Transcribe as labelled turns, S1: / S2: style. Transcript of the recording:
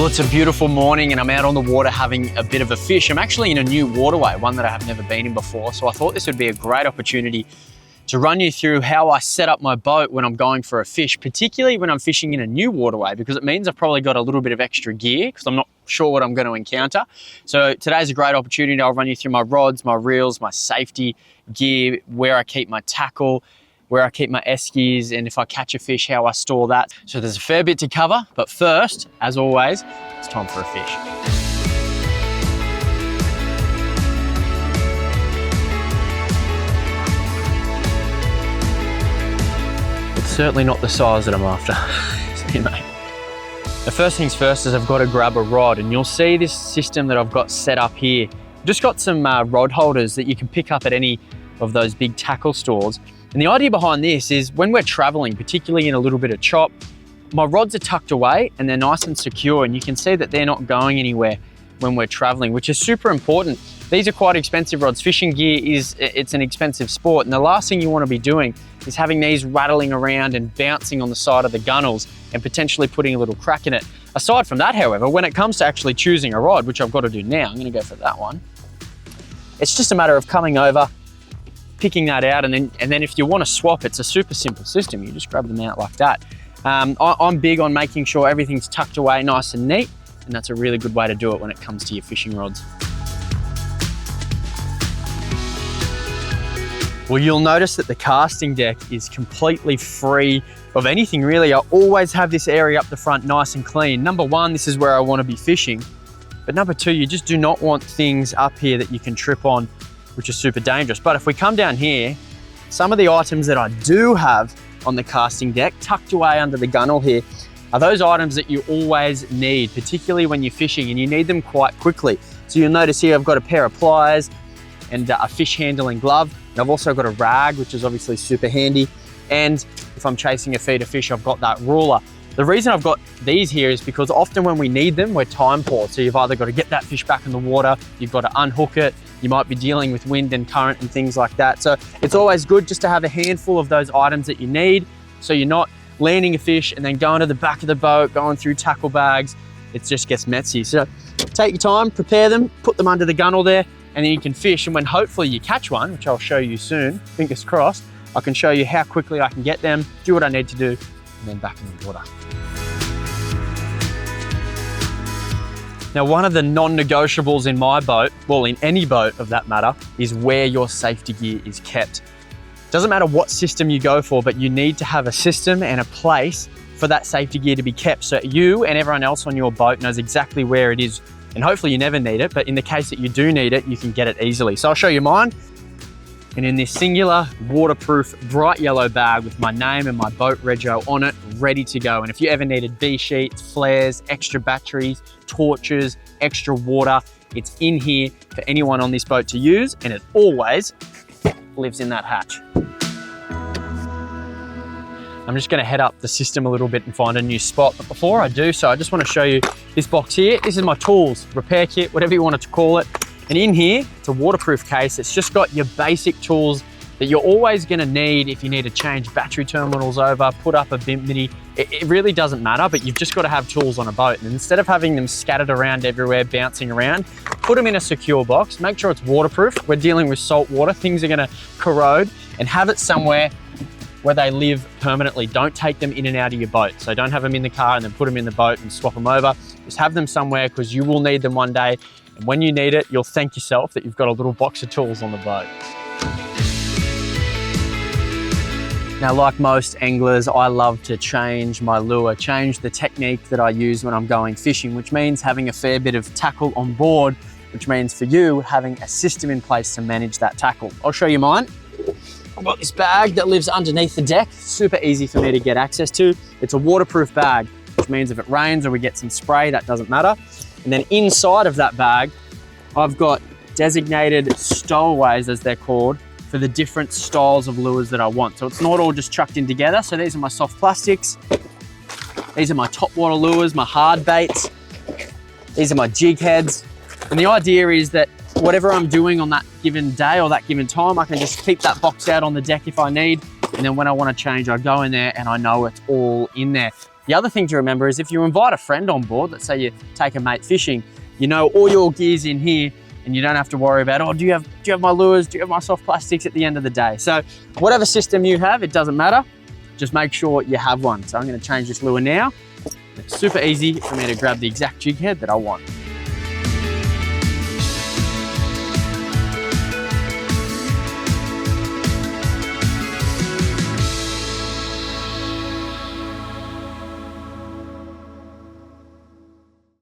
S1: Well, it's a beautiful morning and I'm out on the water having a bit of a fish. I'm actually in a new waterway, one that I have never been in before. So I thought this would be a great opportunity to run you through how I set up my boat when I'm going for a fish, particularly when I'm fishing in a new waterway, because it means I've probably got a little bit of extra gear because I'm not sure what I'm going to encounter. So today's a great opportunity. I'll run you through my rods, my reels, my safety gear, where I keep my tackle, where I keep my eskies, and if I catch a fish, how I store that. So there's a fair bit to cover, but first, as always, it's time for a fish. It's certainly not the size that I'm after. See, mate. The first things first is I've got to grab a rod, and you'll see this system that I've got set up here. I've just got some rod holders that you can pick up at any of those big tackle stores. And the idea behind this is when we're traveling, particularly in a little bit of chop, my rods are tucked away and they're nice and secure, and you can see that they're not going anywhere when we're traveling, which is super important. These are quite expensive rods. Fishing gear it's an expensive sport, and the last thing you want to be doing is having these rattling around and bouncing on the side of the gunnels and potentially putting a little crack in it. Aside from that, however, when it comes to actually choosing a rod, which I've got to do now, I'm going to go for that one. It's just a matter of coming over, picking that out, and then if you want to swap, it's a super simple system. You just grab them out like that. I'm big on making sure everything's tucked away nice and neat, and that's a really good way to do it when it comes to your fishing rods. Well, you'll notice that the casting deck is completely free of anything really. I always have this area up the front nice and clean. Number one, this is where I want to be fishing. But number two, you just do not want things up here that you can trip on, which is super dangerous. But if we come down here, some of the items that I do have on the casting deck tucked away under the gunnel here are those items that you always need, particularly when you're fishing, and you need them quite quickly. So you'll notice here I've got a pair of pliers and a fish handling glove. And I've also got a rag, which is obviously super handy. And if I'm chasing a feeder fish, I've got that ruler. The reason I've got these here is because often when we need them, we're time poor. So you've either got to get that fish back in the water, you've got to unhook it, you might be dealing with wind and current and things like that. So it's always good just to have a handful of those items that you need, so you're not landing a fish and then going to the back of the boat, going through tackle bags. It just gets messy. So take your time, prepare them, put them under the gunnel there, and then you can fish. And when hopefully you catch one, which I'll show you soon, fingers crossed, I can show you how quickly I can get them, do what I need to do, and then back in the water. Now, one of the non-negotiables in my boat, well, in any boat of that matter, is where your safety gear is kept. Doesn't matter what system you go for, but you need to have a system and a place for that safety gear to be kept, so you and everyone else on your boat knows exactly where it is. And hopefully you never need it, but in the case that you do need it, you can get it easily. So I'll show you mine. And in this singular waterproof bright yellow bag with my name and my boat rego on it, ready to go. And if you ever needed B-sheets, flares, extra batteries, torches, extra water, it's in here for anyone on this boat to use, and it always lives in that hatch. I'm just gonna head up the system a little bit and find a new spot. But before I do so, I just wanna show you this box here. This is my tools, repair kit, whatever you want to call it. And in here, it's a waterproof case. It's just got your basic tools that you're always gonna need if you need to change battery terminals over, put up a bimp mini. It really doesn't matter, but you've just gotta have tools on a boat. And instead of having them scattered around everywhere, bouncing around, put them in a secure box, make sure it's waterproof. We're dealing with salt water, things are gonna corrode, and have it somewhere where they live permanently. Don't take them in and out of your boat. So don't have them in the car and then put them in the boat and swap them over. Just have them somewhere, because you will need them one day. And when you need it, you'll thank yourself that you've got a little box of tools on the boat. Now, like most anglers, I love to change my lure, change the technique that I use when I'm going fishing, which means having a fair bit of tackle on board, which means for you having a system in place to manage that tackle. I'll show you mine. I've got this bag that lives underneath the deck, super easy for me to get access to. It's a waterproof bag, which means if it rains or we get some spray, that doesn't matter. And then inside of that bag, I've got designated stowaways, as they're called, for the different styles of lures that I want. So it's not all just chucked in together. So these are my soft plastics. These are my top water lures, my hard baits. These are my jig heads. And the idea is that whatever I'm doing on that given day or that given time, I can just keep that box out on the deck if I need. And then when I want to change, I go in there and I know it's all in there. The other thing to remember is if you invite a friend on board, let's say you take a mate fishing, you know all your gear's in here and you don't have to worry about, oh, do you have my lures? Do you have my soft plastics at the end of the day? So whatever system you have, it doesn't matter. Just make sure you have one. So I'm gonna change this lure now. It's super easy for me to grab the exact jig head that I want.